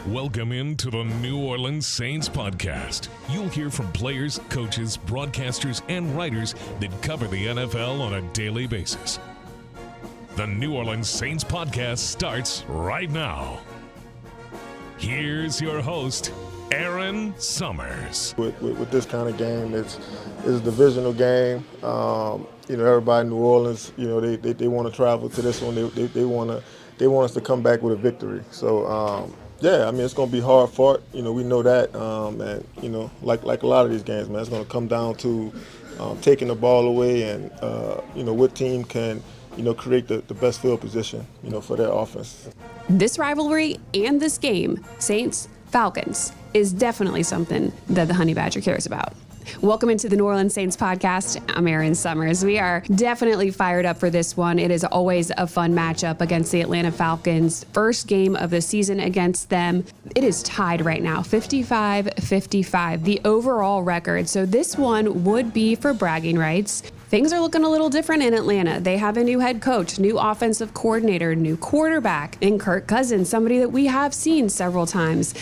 Welcome into the New Orleans Saints podcast. You'll hear from players, coaches, broadcasters, and writers that cover the NFL on a daily basis. The New Orleans Saints podcast starts right now. Here's your host, Erin Summers. With this kind of game, it's a divisional game. Everybody in New Orleans, they want to travel to this one. They want us to come back with a victory. So, it's going to be hard fought. We know that. Like a lot of these games, man, it's going to come down to taking the ball away and, what team can, create the best field position, for their offense. This rivalry and this game, Saints-Falcons, is definitely something that the Honey Badger cares about. Welcome into the New Orleans Saints podcast. I'm Erin Summers. We are definitely fired up for this one. It is always a fun matchup against the Atlanta Falcons. First game of the season against them. It is tied right now, 55-55, the overall record. So this one would be for bragging rights. Things are looking a little different in Atlanta. They have a new head coach, new offensive coordinator, new quarterback, and Kirk Cousins, somebody that we have seen several times,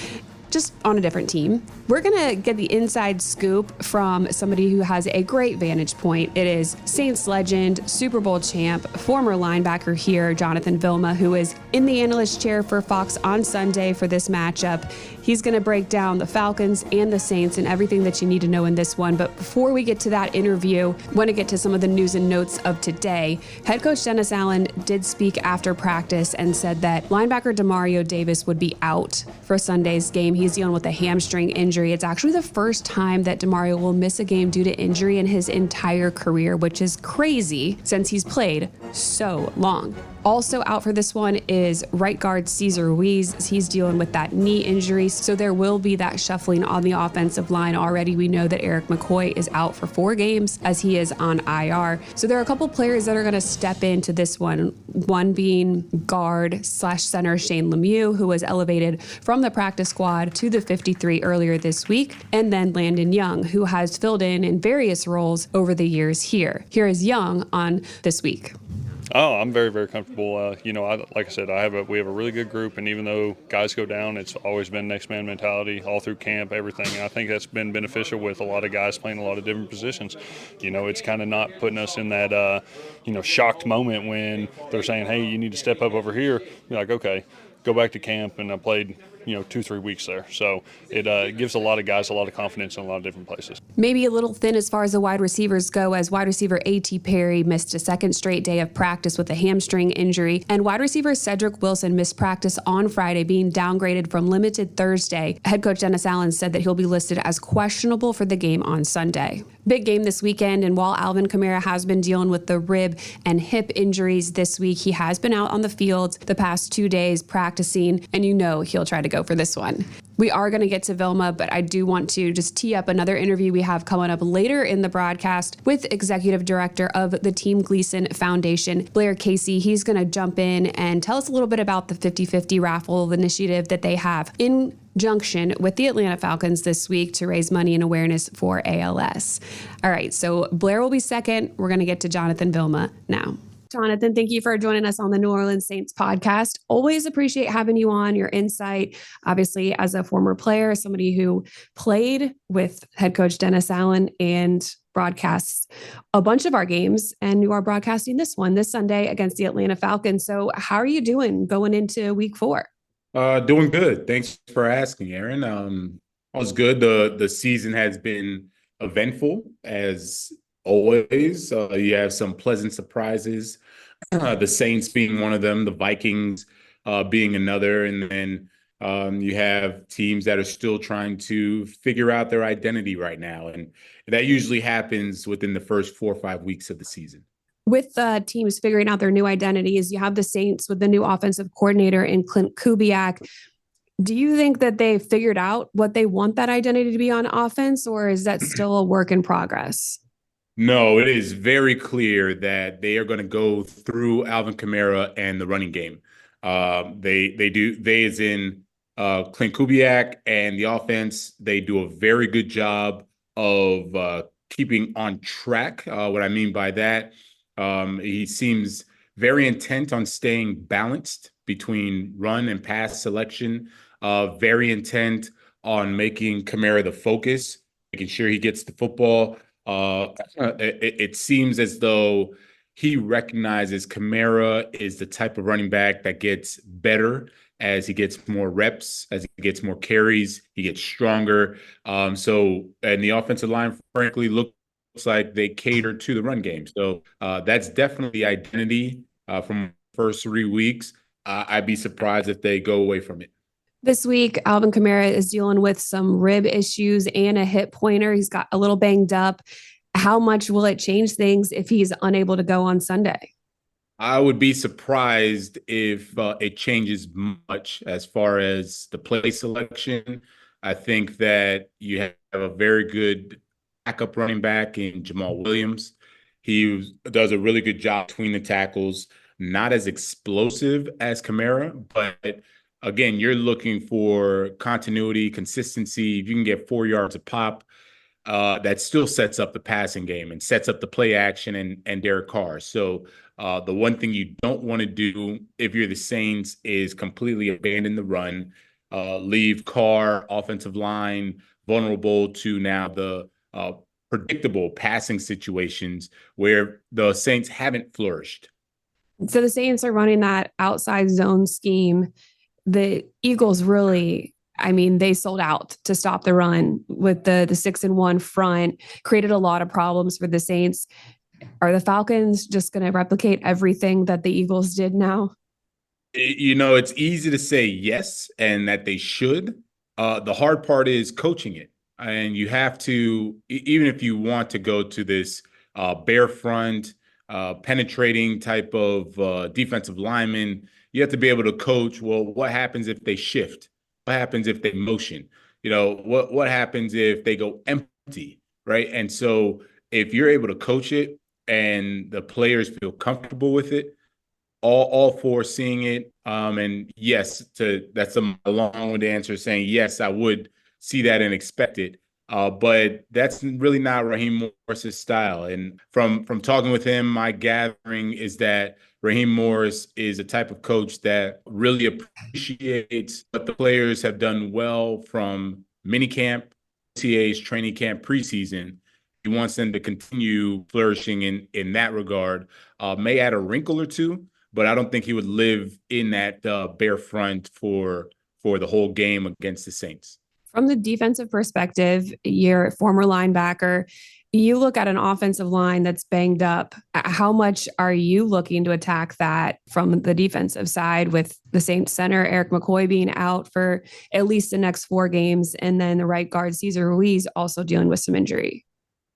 just on a different team. We're going to get the inside scoop from somebody who has a great vantage point. It is Saints legend, Super Bowl champ, former linebacker here, Jonathan Vilma, who is in the analyst chair for Fox on Sunday for this matchup. He's going to break down the Falcons and the Saints and everything that you need to know in this one. But before we get to that interview, I want to get to some of the news and notes of today. Head coach Dennis Allen did speak after practice and said that linebacker Demario Davis would be out for Sunday's game. He's dealing with a hamstring injury. It's actually the first time that Demario will miss a game due to injury in his entire career, which is crazy since he's played so long. Also out for this one is right guard Cesar Ruiz. He's dealing with that knee injury, so there will be that shuffling on the offensive line. Already we know that Eric McCoy is out for 4 games as he is on IR. So there are a couple players that are going to step into this one being guard/center Shane Lemieux, who was elevated from the practice squad to the 53 earlier this week, and then Landon Young, who has filled in various roles over the years here. Here is Young on This Week. Oh, I'm very, very comfortable. Like I said, we have a really good group, and even though guys go down, it's always been next man mentality all through camp, everything. And I think that's been beneficial with a lot of guys playing a lot of different positions. It's kind of not putting us in that, shocked moment when they're saying, hey, you need to step up over here. You're like, okay, go back to camp, and I played 2-3 weeks there. So it gives a lot of guys a lot of confidence in a lot of different places. Maybe a little thin as far as the wide receivers go, as wide receiver A.T. Perry missed a second straight day of practice with a hamstring injury, and wide receiver Cedric Wilson missed practice on Friday, being downgraded from limited Thursday. Head coach Dennis Allen said that he'll be listed as questionable for the game on Sunday. Big game this weekend, and while Alvin Kamara has been dealing with the rib and hip injuries this week, he has been out on the field the past 2 days practicing, and he'll try to go for this one. We are going to get to Vilma, but I do want to just tee up another interview we have coming up later in the broadcast with Executive Director of the Team Gleason Foundation, Blair Casey. He's going to jump in and tell us a little bit about the 50/50 Raffle initiative that they have in junction with the Atlanta Falcons this week to raise money and awareness for ALS. All right, so Blair will be second. We're going to get to Jonathan Vilma now. Jonathan, thank you for joining us on the New Orleans Saints podcast. Always appreciate having you on, your insight, obviously as a former player, somebody who played with head coach Dennis Allen and broadcasts a bunch of our games, and you are broadcasting this one this Sunday against the Atlanta Falcons. So how are you doing going into week 4? Doing good. Thanks for asking, Erin. I was good. The season has been eventful as always. You have some pleasant surprises, the Saints being one of them, the Vikings being another, and then you have teams that are still trying to figure out their identity right now, and that usually happens within the first 4 or 5 weeks of the season. With teams figuring out their new identities, you have the Saints with the new offensive coordinator in Clint Kubiak. Do you think that they figured out what they want that identity to be on offense, or is that still a work in progress? No, it is very clear that they are going to go through Alvin Kamara and the running game. They as in Clint Kubiak and the offense, they do a very good job of keeping on track. What I mean by that, he seems very intent on staying balanced between run and pass selection. very intent on making Kamara the focus, making sure he gets the football. It seems as though he recognizes Kamara is the type of running back that gets better as he gets more reps, as he gets more carries, he gets stronger. And the offensive line, frankly, looks like they cater to the run game. So that's definitely the identity from the first 3 weeks. I'd be surprised if they go away from it. This week, Alvin Kamara is dealing with some rib issues and a hip pointer. He's got a little banged up. How much will it change things if he's unable to go on Sunday? I would be surprised if it changes much as far as the play selection. I think that you have a very good backup running back in Jamal Williams. Does a really good job between the tackles, not as explosive as Kamara, but again, you're looking for continuity, consistency. If you can get 4 yards a pop, that still sets up the passing game and sets up the play action and Derek Carr. So the one thing you don't want to do if you're the Saints is completely abandon the run, leave Carr, offensive line, vulnerable to now the predictable passing situations where the Saints haven't flourished. So the Saints are running that outside zone scheme. The Eagles really, I mean, they sold out to stop the run with the 6-1 front, created a lot of problems for the Saints. Are the Falcons just going to replicate everything that the Eagles did now? It's easy to say yes and that they should. The hard part is coaching it. And you have to, even if you want to go to this bare front, penetrating type of defensive lineman, you have to be able to coach, well, what happens if they shift? What happens if they motion? What happens if they go empty, right? And so if you're able to coach it and the players feel comfortable with it, all for seeing it. And yes, that's a long-winded answer saying, yes, I would see that and expect it. But that's really not Raheem Morris's style. And from talking with him, my gathering is that Raheem Morris is a type of coach that really appreciates what the players have done well from minicamp, TA's training camp preseason. He wants them to continue flourishing in that regard. May add a wrinkle or two, but I don't think he would live in that bare front for the whole game against the Saints. From the defensive perspective, you're a former linebacker. You look at an offensive line that's banged up. How much are you looking to attack that from the defensive side with the Saints center, Eric McCoy, being out for at least the next 4 games, and then the right guard, Cesar Ruiz, also dealing with some injury?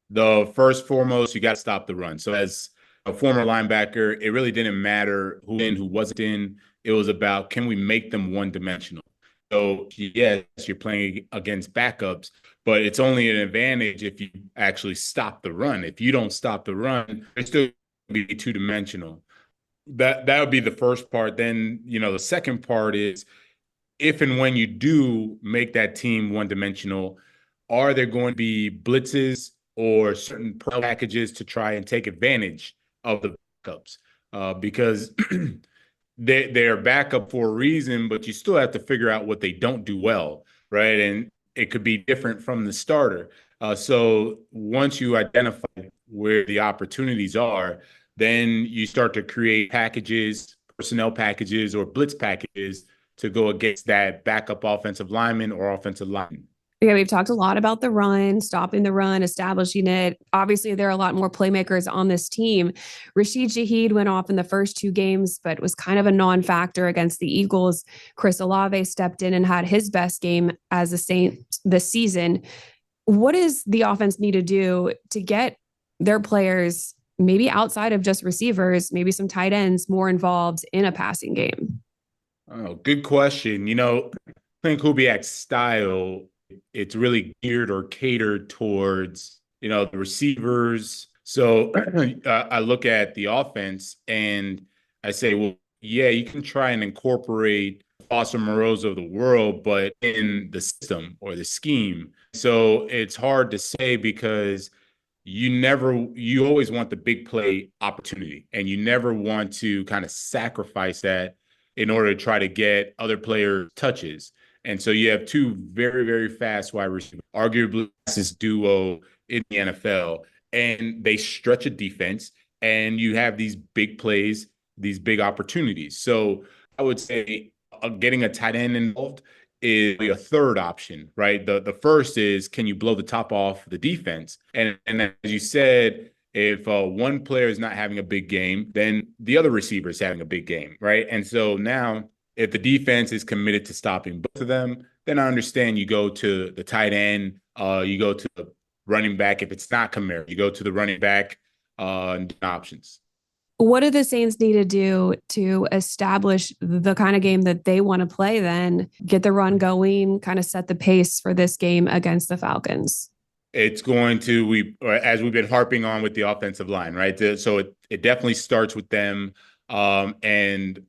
The first foremost, you got to stop the run. So as a former linebacker, it really didn't matter who in, who wasn't in. It was about, can we make them one-dimensional? So, yes, you're playing against backups, but it's only an advantage if you actually stop the run. If you don't stop the run, it's still going to be two-dimensional. That would be the first part. Then, the second part is if and when you do make that team one-dimensional, are there going to be blitzes or certain packages to try and take advantage of the backups? Because they're backup for a reason, but you still have to figure out what they don't do well, right? And it could be different from the starter. So once you identify where the opportunities are, then you start to create packages, personnel packages, or blitz packages to go against that backup offensive lineman or offensive lineman. Yeah, we've talked a lot about the run, stopping the run, establishing it. Obviously, there are a lot more playmakers on this team. Rashid Shaheed went off in the first 2 games, but was kind of a non-factor against the Eagles. Chris Olave stepped in and had his best game as a Saint this season. What does the offense need to do to get their players, maybe outside of just receivers, maybe some tight ends, more involved in a passing game? Oh, good question. I think Kubiak's style, it's really geared or catered towards, the receivers. So I look at the offense and I say, well, yeah, you can try and incorporate Foster Moreau's of the world, but in the system or the scheme. So it's hard to say because you always want the big play opportunity and you never want to kind of sacrifice that in order to try to get other player touches. And so you have two very, very fast wide receivers, arguably the fastest duo in the NFL, and they stretch a defense, and you have these big plays, these big opportunities. So I would say getting a tight end involved is a third option, right? The first is, can you blow the top off the defense? And as you said, if one player is not having a big game, then the other receiver is having a big game, right? And so now, if the defense is committed to stopping both of them, then I understand you go to the tight end, you go to the running back. If it's not Kamara, you go to the running back options. What do the Saints need to do to establish the kind of game that they want to play then, get the run going, kind of set the pace for this game against the Falcons? It's going to, as we've been harping on with the offensive line, right? So it definitely starts with them. And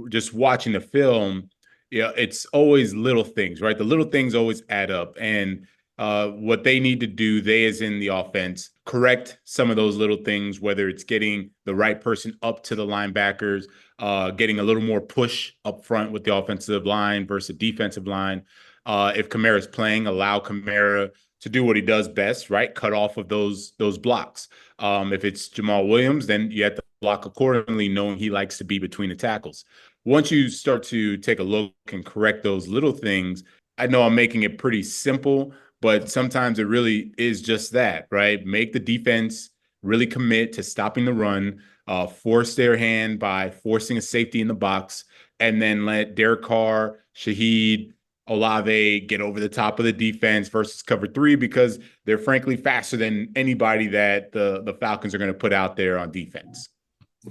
just watching the film, it's always little things, right? The little things always add up. And what they need to do, they as in the offense, correct some of those little things, whether it's getting the right person up to the linebackers, getting a little more push up front with the offensive line versus defensive line. If Kamara's playing, allow Kamara to do what he does best, right? Cut off of those blocks. If it's Jamal Williams, then you have to block accordingly, knowing he likes to be between the tackles. Once you start to take a look and correct those little things, I know I'm making it pretty simple, but sometimes it really is just that, right? Make the defense really commit to stopping the run, force their hand by forcing a safety in the box, and then let Derek Carr, Shaheed, Olave get over the top of the defense versus cover three, because they're frankly faster than anybody that the Falcons are going to put out there on defense.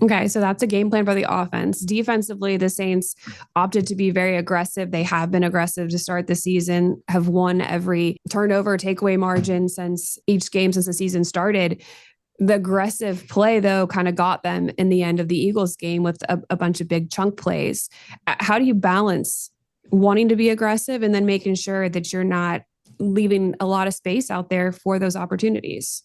Okay, so that's a game plan for the offense. Defensively, the Saints opted to be very aggressive. They have been aggressive to start the season, have won every turnover takeaway margin since each game since the season started. The aggressive play, though, kind of got them in the end of the Eagles game with a bunch of big chunk plays. How do you balance wanting to be aggressive and then making sure that you're not leaving a lot of space out there for those opportunities?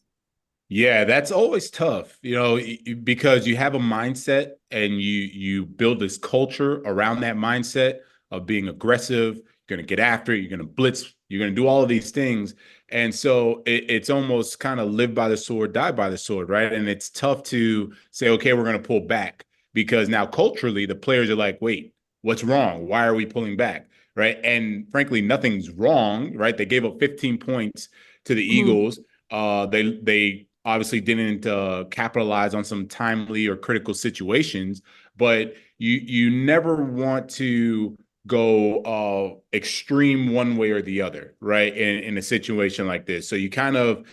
Yeah, that's always tough, because you have a mindset and you build this culture around that mindset of being aggressive. You're going to get after it. You're going to blitz. You're going to do all of these things. And so it's almost kind of live by the sword, die by the sword, right? And it's tough to say, okay, we're going to pull back, because now culturally the players are like, wait, what's wrong? Why are we pulling back? Right. And frankly, nothing's wrong, right? They gave up 15 points to the Eagles. They obviously didn't capitalize on some timely or critical situations, but you never want to go extreme one way or the other, right? In a situation like this. So you kind of,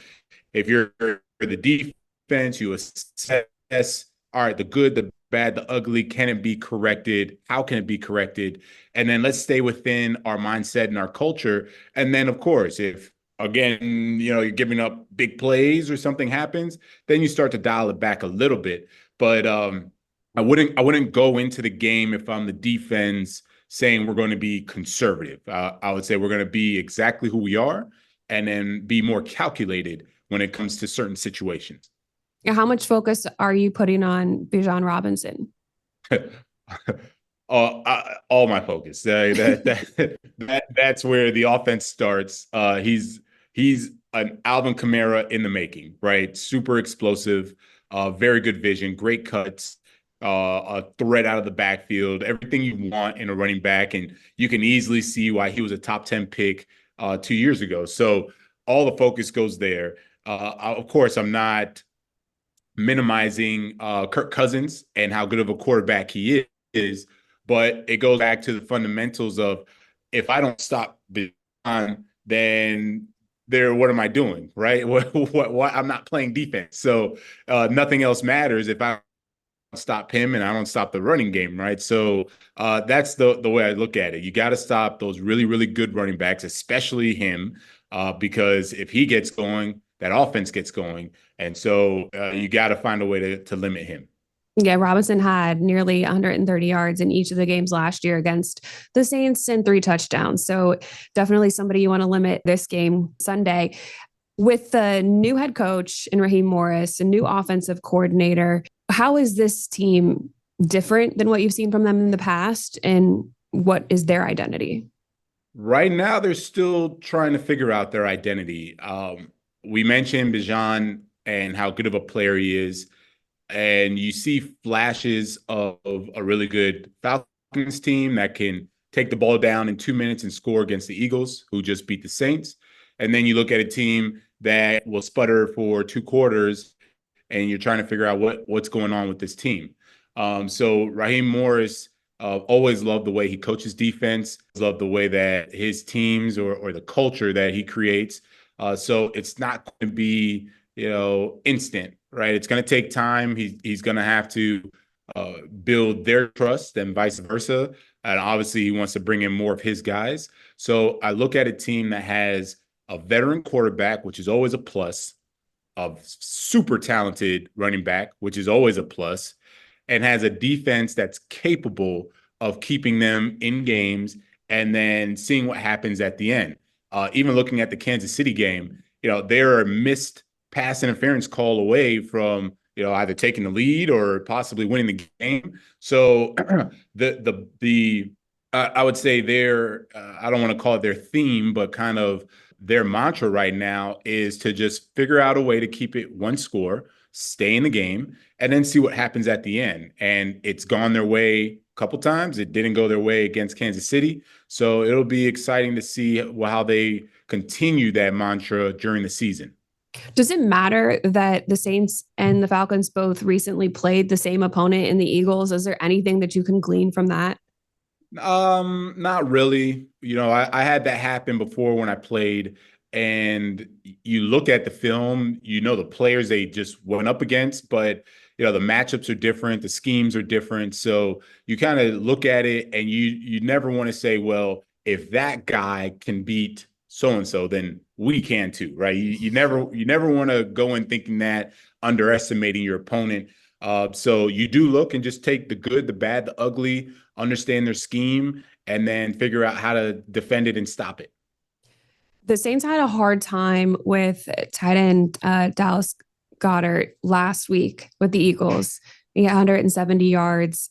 if you're the defense, you assess, all right, the good, the bad, the ugly, can it be corrected? How can it be corrected? And then let's stay within our mindset and our culture. And then, of course, if again, you're giving up big plays or something happens, then you start to dial it back a little bit. But I wouldn't go into the game, if I'm the defense, saying we're going to be conservative. I would say we're going to be exactly who we are, and then be more calculated when it comes to certain situations. How much focus are you putting on Bijan Robinson? All my focus. That's where the offense starts. He's an Alvin Kamara in the making, right? Super explosive, very good vision, great cuts, a threat out of the backfield, everything you want in a running back. And you can easily see why he was a top 10 pick 2 years ago. So all the focus goes there. Of course, I'm not minimizing Kirk Cousins and how good of a quarterback he is, but it goes back to the fundamentals of, if I don't stop Bijan, then what am I doing, right? What I'm not playing defense. So nothing else matters if I don't stop him and I don't stop the running game, right? So that's the way I look at it. You got to stop those really, really good running backs, especially him, because if he gets going, that offense gets going. And so you got to find a way to limit him. Yeah, Robinson had nearly 130 yards in each of the games last year against the Saints and 3 touchdowns. So definitely somebody you want to limit this game Sunday. With the new head coach in Raheem Morris, a new offensive coordinator, how is this team different than what you've seen from them in the past, and what is their identity? Right now, they're still trying to figure out their identity. We mentioned Bijan and how good of a player he is, and you see flashes of a really good Falcons team that can take the ball down in 2 minutes and score against the Eagles, who just beat the Saints. And then you look at a team that will sputter for 2 quarters, and you're trying to figure out what's going on with this team. So Raheem Morris always loved the way he coaches defense, loved the way that his teams or the culture that he creates. So it's not going to be instant, right? It's going to take time. He's going to have to build their trust and vice versa. And obviously, he wants to bring in more of his guys. So I look at a team that has a veteran quarterback, which is always a plus, a super talented running back, which is always a plus, and has a defense that's capable of keeping them in games and then seeing what happens at the end. Even looking at the Kansas City game, they're a missed pass interference call away from either taking the lead or possibly winning the game. So I would say I don't want to call it their theme, but kind of their mantra right now is to just figure out a way to keep it one score, stay in the game, and then see what happens at the end. And it's gone their way a couple times. It didn't go their way against Kansas City. So it'll be exciting to see how they continue that mantra during the season. Does it matter that the Saints and the Falcons both recently played the same opponent in the Eagles? Is there anything that you can glean from that? Not really. I had that happen before when I played, and you look at the film, the players they just went up against, but the matchups are different, the schemes are different. So you kind of look at it and you never want to say, well, if that guy can beat so and so, then we can too, right? You never want to go in thinking that, underestimating your opponent. So you do look and just take the good, the bad, the ugly, understand their scheme, and then figure out how to defend it and stop it. The Saints had a hard time with tight end Dallas Goedert last week with the Eagles. He had 170 yards.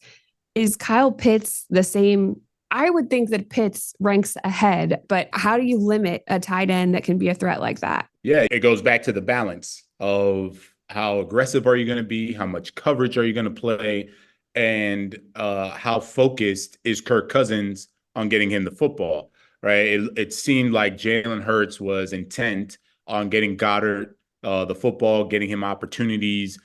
Is Kyle Pitts the same? I would think that Pitts ranks ahead, but how do you limit a tight end that can be a threat like that? Yeah, it goes back to the balance of how aggressive are you going to be? How much coverage are you going to play? And how focused is Kirk Cousins on getting him the football, right? It seemed like Jalen Hurts was intent on getting Goddard the football, getting him opportunities,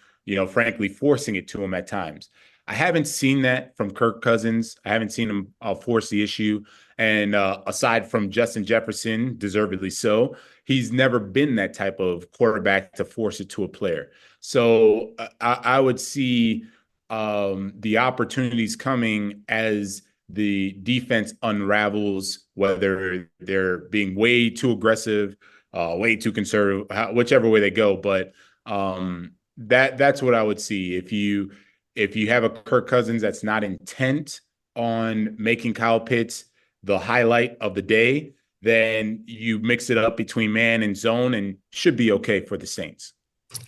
frankly, forcing it to him at times. I haven't seen that from Kirk Cousins. I haven't seen him force the issue. And aside from Justin Jefferson, deservedly so, he's never been that type of quarterback to force it to a player. So I would see the opportunities coming as the defense unravels, whether they're being way too aggressive, way too conservative, whichever way they go. But that's what I would see. If you have a Kirk Cousins that's not intent on making Kyle Pitts the highlight of the day, then you mix it up between man and zone and should be okay for the Saints.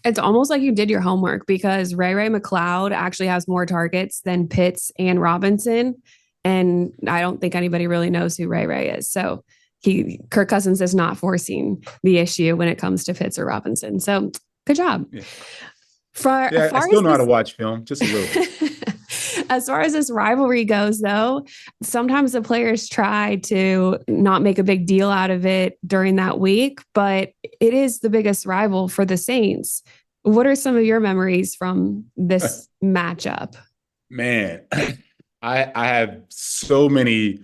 It's almost like you did your homework because Ray McLeod actually has more targets than Pitts and Robinson. And I don't think anybody really knows who Ray is. So Kirk Cousins is not forcing the issue when it comes to Pitts or Robinson. So good job. Yeah. I still know how to watch film, just a little bit. As far as this rivalry goes, though, sometimes the players try to not make a big deal out of it during that week, but it is the biggest rival for the Saints. What are some of your memories from this matchup? Man, I have so many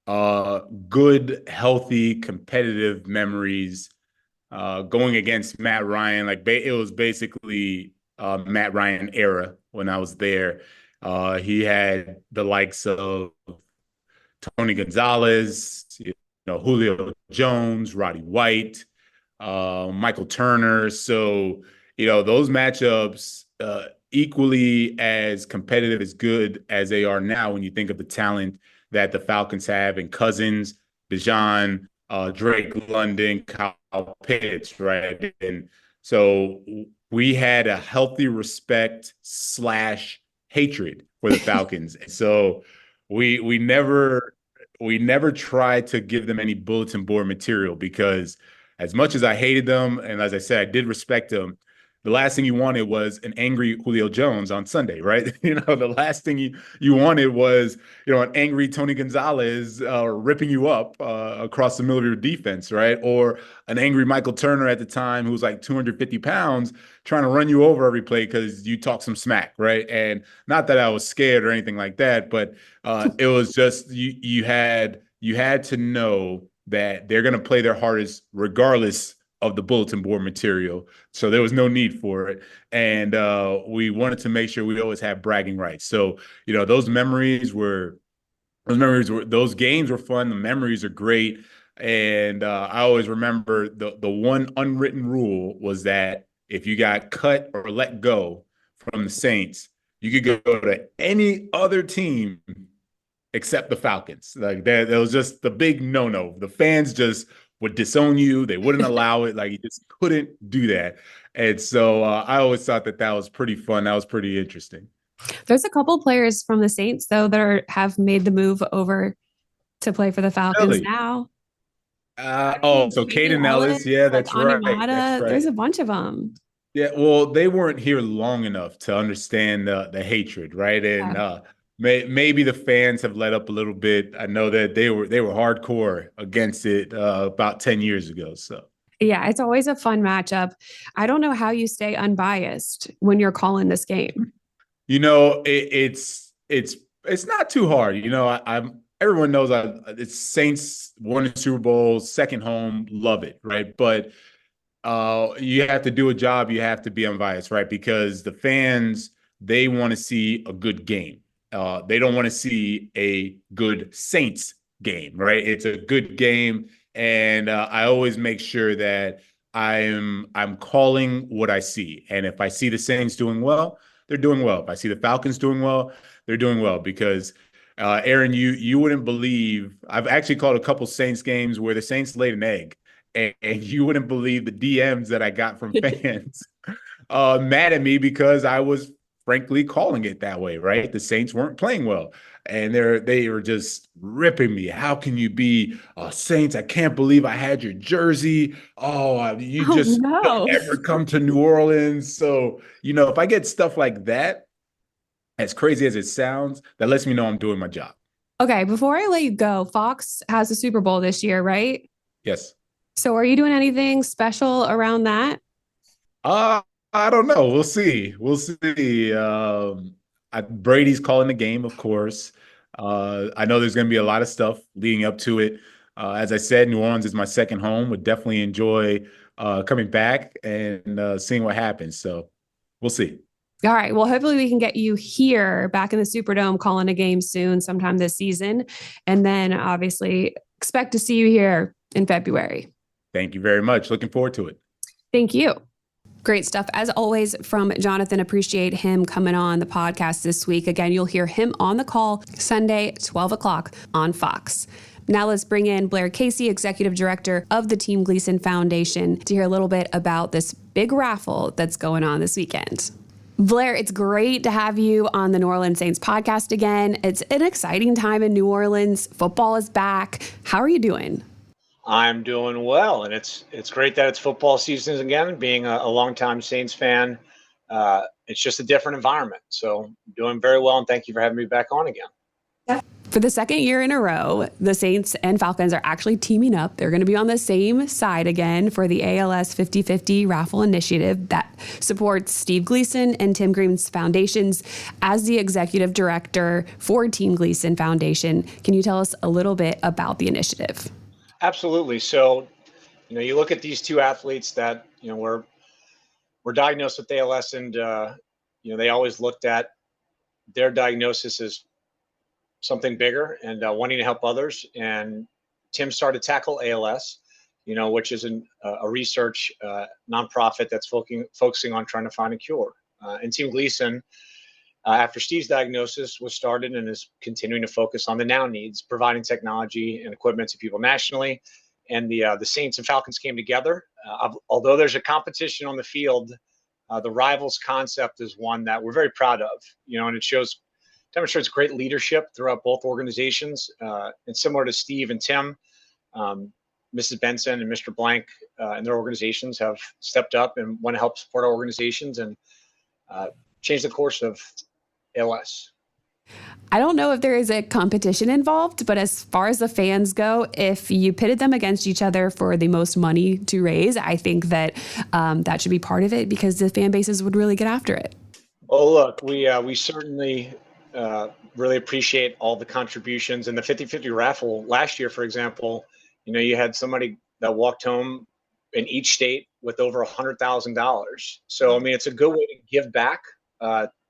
good, healthy, competitive memories going against Matt Ryan. It was basically Matt Ryan era when I was there. He had the likes of Tony Gonzalez, Julio Jones, Roddy White, Michael Turner. So, those matchups equally as competitive, as good as they are now when you think of the talent that the Falcons have in Cousins, Bijan, Drake London, Kyle Pitts, right? And so we had a healthy respect / hatred for the Falcons. And so we never we never tried to give them any bulletin board material because as much as I hated them, and as I said, I did respect them, the last thing you wanted was an angry Julio Jones on Sunday, right? The last thing you wanted was, an angry Tony Gonzalez ripping you up across the middle of your defense, right? Or an angry Michael Turner at the time who was like 250 pounds trying to run you over every play because you talk some smack, right? And not that I was scared or anything like that, but it was just you had to know that they're going to play their hardest regardless of the bulletin board material. So there was no need for it. And we wanted to make sure we always had bragging rights. So, those games were fun. The memories are great. And I always remember the one unwritten rule was that if you got cut or let go from the Saints, you could go to any other team except the Falcons. Like that was just the big no-no. The fans just would disown you. They wouldn't allow it. Like you just couldn't do that. And so I always thought that was pretty fun. That was pretty interesting. There's a couple players from the Saints though that have made the move over to play for the Falcons Really? now. So Caden Ellis. Yeah, that's right. That's right. There's a bunch of them. Yeah, well, they weren't here long enough to understand the hatred, right? And maybe the fans have let up a little bit. I know that they were hardcore against it about 10 years ago. So yeah, it's always a fun matchup. I don't know how you stay unbiased when you're calling this game. It's not too hard. I'm everyone knows it's Saints won the Super Bowl, second home, love it, right? But you have to do a job. You have to be unbiased, right? Because the fans, they want to see a good game. They don't want to see a good Saints game, right? It's a good game, and I always make sure that I'm calling what I see. And if I see the Saints doing well, they're doing well. If I see the Falcons doing well, they're doing well. Because Erin, you wouldn't believe, I've actually called a couple Saints games where the Saints laid an egg. And you wouldn't believe the DMs that I got from fans mad at me because I was frankly calling it that way, right? The Saints weren't playing well. And they were just ripping me. How can you be Saints? I can't believe I had your jersey. You just don't ever come to New Orleans. So, if I get stuff like that, as crazy as it sounds, that lets me know I'm doing my job. Okay, before I let you go, Fox has a Super Bowl this year, right? Yes. So are you doing anything special around that? I don't know. We'll see. Brady's calling the game, of course. I know there's going to be a lot of stuff leading up to it. As I said, New Orleans is my second home. Would definitely enjoy coming back and seeing what happens. So we'll see. All right. Well, hopefully we can get you here back in the Superdome calling a game soon, sometime this season. And then obviously expect to see you here in February. Thank you very much. Looking forward to it. Thank you. Great stuff. As always, from Jonathan, appreciate him coming on the podcast this week. Again, you'll hear him on the call Sunday, 12 o'clock on Fox. Now let's bring in Blair Casey, Executive Director of the Team Gleason Foundation, to hear a little bit about this big raffle that's going on this weekend. Blair, it's great to have you on the New Orleans Saints podcast again. It's an exciting time in New Orleans. Football is back. How are you doing? I'm doing well, and it's great that it's football season again. Being a longtime Saints fan, it's just a different environment. So doing very well, and thank you for having me back on again. Yeah. For the second year in a row, the Saints and Falcons are actually teaming up. They're going to be on the same side again for the ALS 50/50 Raffle initiative that supports Steve Gleason and Tim Green's foundations. As the executive director for Team Gleason Foundation, can you tell us a little bit about the initiative? Absolutely. So, you look at these two athletes that, were diagnosed with ALS, and, they always looked at their diagnosis as something bigger and wanting to help others. And Tim started Tackle ALS, which is a research nonprofit that's focusing on trying to find a cure. And Team Gleason, after Steve's diagnosis, was started and is continuing to focus on the now needs, providing technology and equipment to people nationally. And the Saints and Falcons came together. Although there's a competition on the field, the rivals concept is one that we're very proud of, and it shows demonstrates great leadership throughout both organizations. And similar to Steve and Tim, Mrs. Benson and Mr. Blank and their organizations have stepped up and want to help support our organizations and change the course of ALS. I don't know if there is a competition involved, but as far as the fans go, if you pitted them against each other for the most money to raise, I think that that should be part of it because the fan bases would really get after it. Oh, look, we certainly really appreciate all the contributions. And the 50-50 raffle last year, for example, you had somebody that walked home in each state with over $100,000. So, I mean, it's a good way to give back,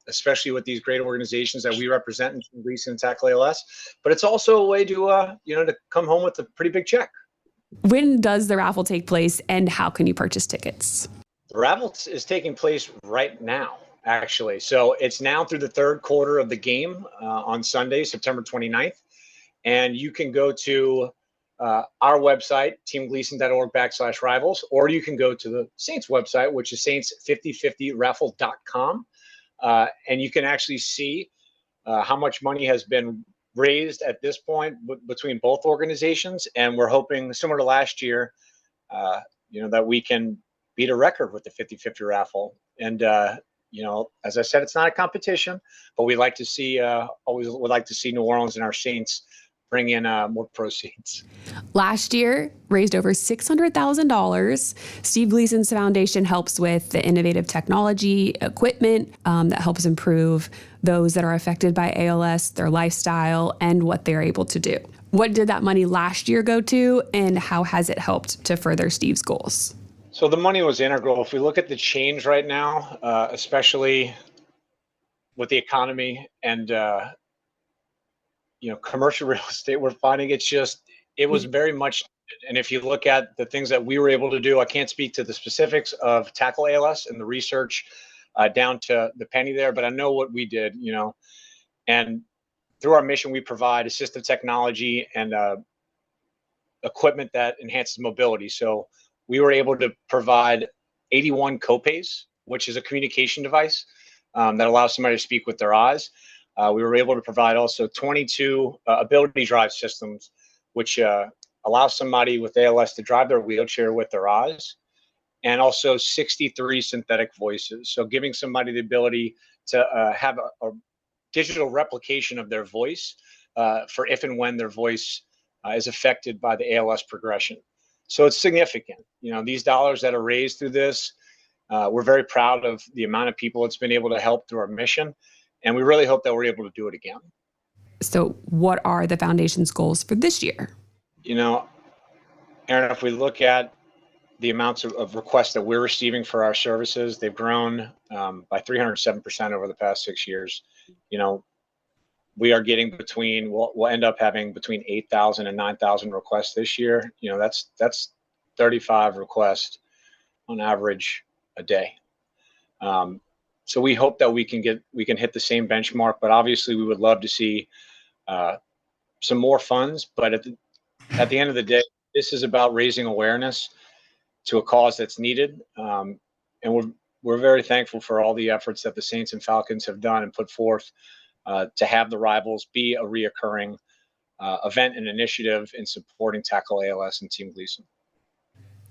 especially with these great organizations that we represent in Gleason and Tackle ALS. But it's also a way to, to come home with a pretty big check. When does the raffle take place and how can you purchase tickets? The raffle is taking place right now, actually. So it's now through the third quarter of the game on Sunday, September 29th. And you can go to our website, teamgleason.org/rivals, or you can go to the Saints website, which is saints5050raffle.com. And you can actually see how much money has been raised at this point between both organizations. And we're hoping, similar to last year, that we can beat a record with the 50-50 raffle. And, as I said, it's not a competition, but we like to see, always would like to see New Orleans and our Saints bring in more proceeds. Last year, raised over $600,000. Steve Gleason's foundation helps with the innovative technology, equipment that helps improve those that are affected by ALS, their lifestyle, and what they're able to do. What did that money last year go to, and how has it helped to further Steve's goals? So the money was integral. If we look at the change right now, especially with the economy and commercial real estate, we're finding it was very much. And if you look at the things that we were able to do, I can't speak to the specifics of Tackle ALS and the research down to the penny there, but I know what we did, and through our mission, we provide assistive technology and equipment that enhances mobility. So we were able to provide 81 copays, which is a communication device that allows somebody to speak with their eyes. We were able to provide also 22 ability drive systems, which allow somebody with ALS to drive their wheelchair with their eyes, and also 63 synthetic voices. So giving somebody the ability to have a digital replication of their voice for if and when their voice is affected by the ALS progression. So it's significant. These dollars that are raised through this, we're very proud of the amount of people it's been able to help through our mission. And we really hope that we're able to do it again. So what are the foundation's goals for this year? Erin, if we look at the amounts of requests that we're receiving for our services, they've grown by 307% over the past 6 years. We are getting we'll end up having between 8,000 and 9,000 requests this year. That's 35 requests on average a day. So we hope that we can hit the same benchmark, but obviously we would love to see some more funds. But at the end of the day, this is about raising awareness to a cause that's needed. And we're very thankful for all the efforts that the Saints and Falcons have done and put forth to have the Rivals be a reoccurring event and initiative in supporting Tackle ALS and Team Gleason.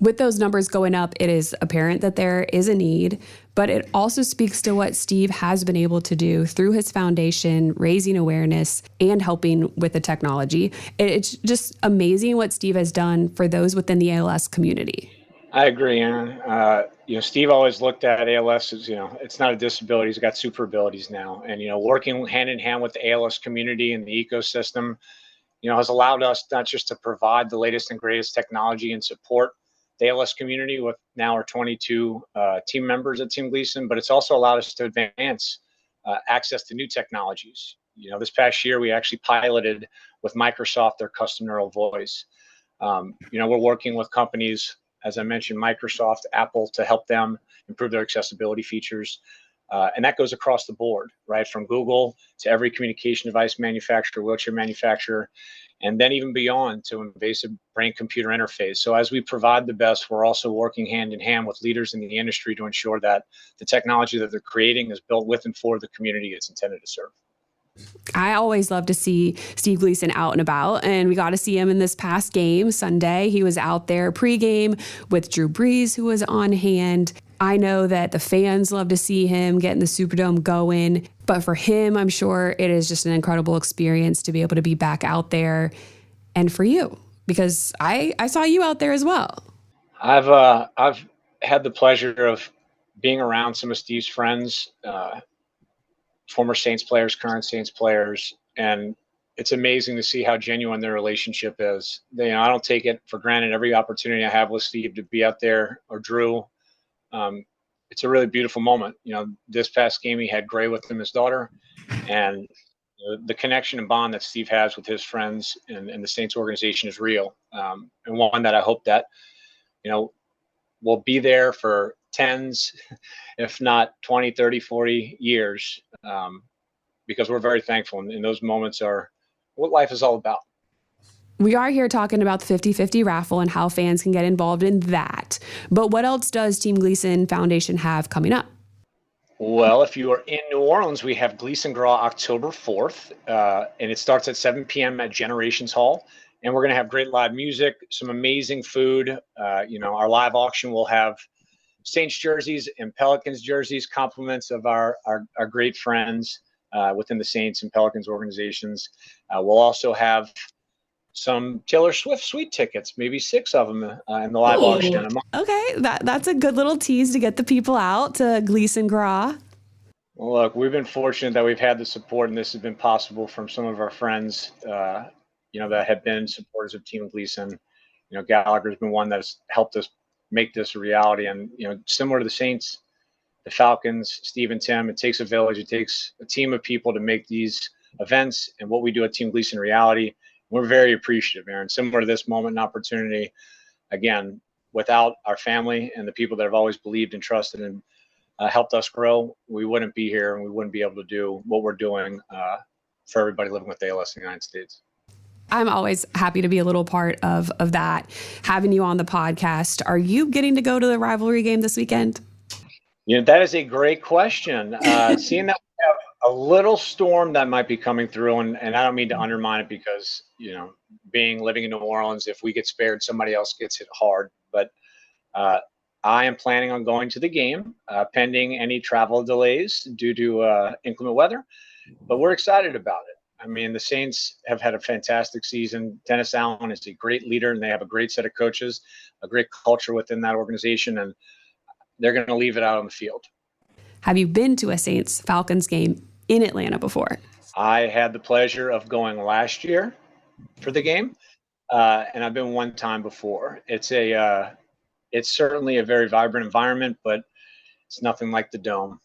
With those numbers going up, it is apparent that there is a need, but it also speaks to what Steve has been able to do through his foundation, raising awareness and helping with the technology. It's just amazing what Steve has done for those within the ALS community. I agree, Erin. Steve always looked at ALS as, it's not a disability. He's got super abilities now. And, working hand in hand with the ALS community and the ecosystem, has allowed us not just to provide the latest and greatest technology and support the ALS community with now our 22 team members at Team Gleason, but it's also allowed us to advance access to new technologies. This past year, we actually piloted with Microsoft their custom neural voice. We're working with companies, as I mentioned, Microsoft, Apple, to help them improve their accessibility features. And that goes across the board, right? From Google to every communication device manufacturer, wheelchair manufacturer, and then even beyond to invasive brain-computer interface. So as we provide the best, we're also working hand in hand with leaders in the industry to ensure that the technology that they're creating is built with and for the community it's intended to serve. I always love to see Steve Gleason out and about, and we got to see him in this past game Sunday. He was out there pregame with Drew Brees, who was on hand. I know that the fans love to see him getting the Superdome going, but for him, I'm sure it is just an incredible experience to be able to be back out there. And for you, because I saw you out there as well. I've had the pleasure of being around some of Steve's friends, former Saints players, current Saints players, and it's amazing to see how genuine their relationship is. I don't take it for granted every opportunity I have with Steve to be out there, or Drew. It's a really beautiful moment. This past game he had Gray with him, his daughter, and the connection and bond that Steve has with his friends and the Saints organization is real, and one that I hope that will be there for tens, if not 20, 30, 40 years, because we're very thankful. And those moments are what life is all about. We are here talking about the 50-50 raffle and how fans can get involved in that. But what else does Team Gleason Foundation have coming up? Well, if you are in New Orleans, we have Gleason Gras October 4th, and it starts at 7 p.m. at Generations Hall. And we're going to have great live music, some amazing food. Our live auction will have Saints jerseys and Pelicans jerseys, compliments of our great friends within the Saints and Pelicans organizations. We'll also have some Taylor Swift suite tickets, maybe 6 of them in the live auction. Okay, that's a good little tease to get the people out to Gleason Gras. Well, look, we've been fortunate that we've had the support, and this has been possible from some of our friends, that have been supporters of Team Gleason. Gallagher's been one that's helped us make this a reality. And, similar to the Saints, the Falcons, Steve and Tim, it takes a village. It takes a team of people to make these events and what we do at Team Gleason reality. We're very appreciative, Erin. Similar to this moment and opportunity, again, without our family and the people that have always believed and trusted and helped us grow, we wouldn't be here and we wouldn't be able to do what we're doing for everybody living with ALS in the United States. I'm always happy to be a little part of that, having you on the podcast. Are you getting to go to the rivalry game this weekend? That is a great question. Seeing that we have a little storm that might be coming through, and I don't mean to undermine it because, living in New Orleans, if we get spared, somebody else gets hit hard. But I am planning on going to the game, pending any travel delays due to inclement weather. But we're excited about it. I mean, the Saints have had a fantastic season. Dennis Allen is a great leader, and they have a great set of coaches, a great culture within that organization, and they're going to leave it out on the field. Have you been to a Saints-Falcons game in Atlanta before? I had the pleasure of going last year for the game, and I've been one time before. It's certainly a very vibrant environment, but it's nothing like the Dome.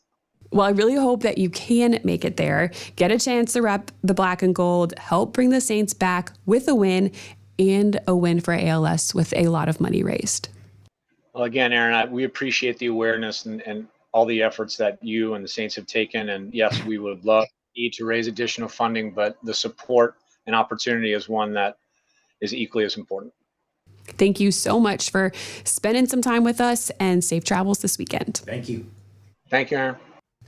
Well, I really hope that you can make it there, get a chance to rep the black and gold, help bring the Saints back with a win, and a win for ALS with a lot of money raised. Well, again, Erin, we appreciate the awareness and all the efforts that you and the Saints have taken. And yes, we would need to raise additional funding, but the support and opportunity is one that is equally as important. Thank you so much for spending some time with us, and safe travels this weekend. Thank you. Thank you, Erin.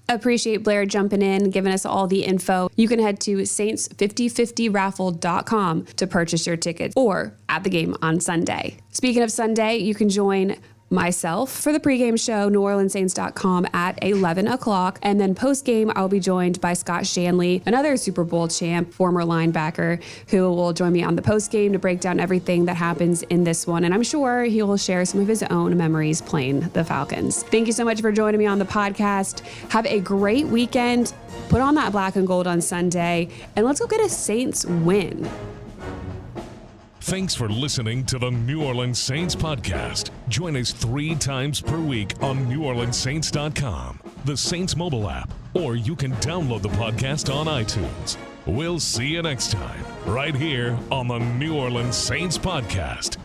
Appreciate Blair jumping in, giving us all the info. You can head to saints5050raffle.com to purchase your tickets, or at the game on Sunday. Speaking of Sunday, you can join myself for the pregame show, NewOrleansSaints.com at 11 o'clock. And then postgame, I'll be joined by Scott Shanley, another Super Bowl champ, former linebacker, who will join me on the postgame to break down everything that happens in this one. And I'm sure he will share some of his own memories playing the Falcons. Thank you so much for joining me on the podcast. Have a great weekend. Put on that black and gold on Sunday, and let's go get a Saints win. Thanks for listening to the New Orleans Saints podcast. Join us 3 times per week on NewOrleansSaints.com, the Saints mobile app, or you can download the podcast on iTunes. We'll see you next time, right here on the New Orleans Saints podcast.